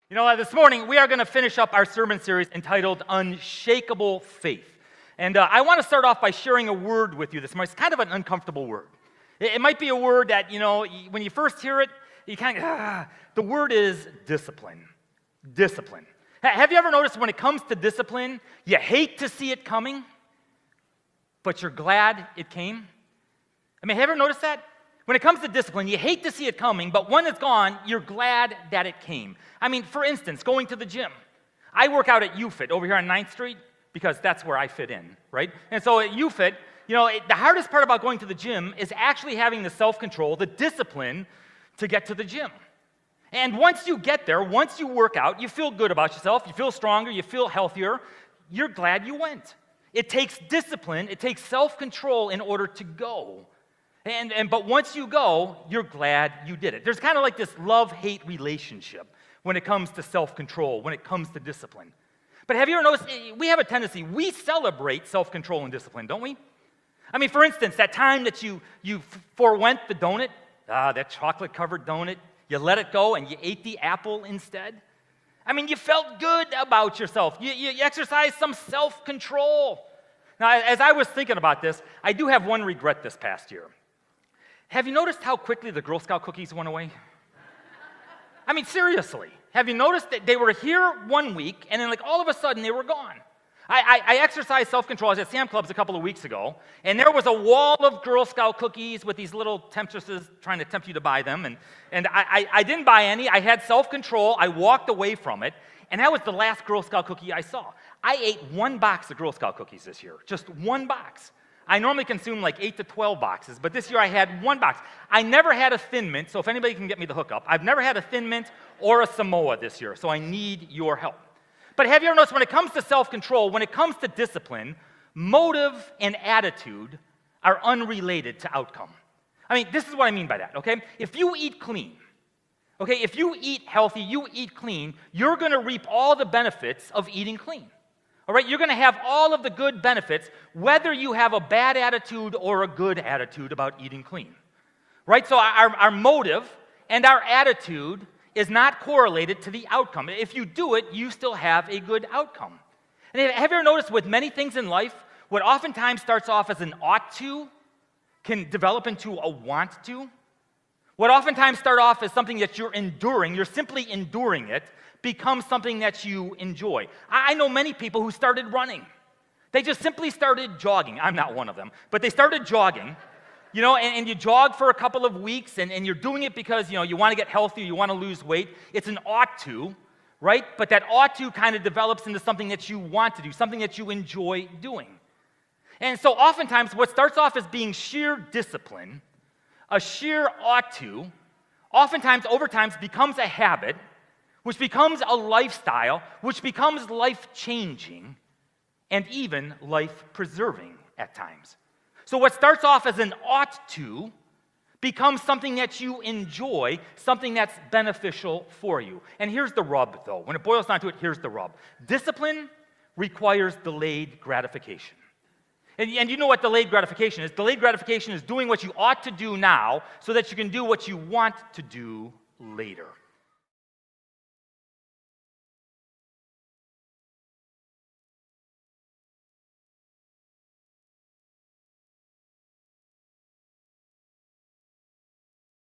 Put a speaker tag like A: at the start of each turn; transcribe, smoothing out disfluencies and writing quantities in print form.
A: This morning we are going to finish up our sermon series entitled Unshakable Faith. And I want to start off by sharing a word with you this morning. It's kind of an uncomfortable word. It might be a word that, when you first hear it, you kind of, the word is discipline. Discipline. Have you ever noticed when it comes to discipline, you hate to see it coming, but you're glad it came? Have you ever noticed that? When it comes to discipline, you hate to see it coming, but when it's gone, you're glad that it came. For instance, going to the gym. I work out at UFIT over here on 9th Street because that's where I fit in, right? And so at UFIT, the hardest part about going to the gym is actually having the self-control, the discipline to get to the gym. And once you get there, once you work out, you feel good about yourself, you feel stronger, you feel healthier, you're glad you went. It takes discipline, it takes self-control in order to go. But once you go, you're glad you did it. There's kind of like this love-hate relationship when it comes to self-control, when it comes to discipline. But have you ever noticed, we have a tendency, we celebrate self-control and discipline, don't we? For instance, that time that you forewent the donut, that chocolate-covered donut, you let it go and you ate the apple instead. You felt good about yourself. You exercised some self-control. Now, as I was thinking about this, I do have one regret this past year. Have you noticed how quickly the Girl Scout cookies went away? Seriously. Have you noticed that they were here 1 week, and then all of a sudden they were gone? I exercised self-control. I was at Sam Clubs a couple of weeks ago, and there was a wall of Girl Scout cookies with these little temptresses trying to tempt you to buy them, and I didn't buy any. I had self-control. I walked away from it, and that was the last Girl Scout cookie I saw. I ate 1 box of Girl Scout cookies this year, just 1 box. I normally consume 8 to 12 boxes, but this year I had 1 box. I never had a Thin Mint, so if anybody can get me the hookup, I've never had a Thin Mint or a Samoa this year, so I need your help. But have you ever noticed when it comes to self-control, when it comes to discipline, motive and attitude are unrelated to outcome? This is what I mean by that, okay? If you eat clean, okay, if you eat healthy, you eat clean, you're going to reap all the benefits of eating clean. All right, you're going to have all of the good benefits, whether you have a bad attitude or a good attitude about eating clean. Right? So our motive and our attitude is not correlated to the outcome. If you do it, you still have a good outcome. And have you ever noticed with many things in life, what oftentimes starts off as an ought to can develop into a want to? What oftentimes start off as something that you're enduring, you're simply enduring it, becomes something that you enjoy. I know many people who started running. They just simply started jogging. I'm not one of them, but they started jogging, and you jog for a couple of weeks, and you're doing it because, you want to get healthy, you want to lose weight. It's an ought to, right? But that ought to kind of develops into something that you want to do, something that you enjoy doing. And so oftentimes what starts off as being sheer discipline, a sheer ought to, oftentimes over time becomes a habit, which becomes a lifestyle, which becomes life-changing, and even life-preserving at times. So what starts off as an ought to becomes something that you enjoy, something that's beneficial for you. And here's the rub, though. When it boils down to it, here's the rub. Discipline requires delayed gratification. And you know what delayed gratification is? Delayed gratification is doing what you ought to do now so that you can do what you want to do later.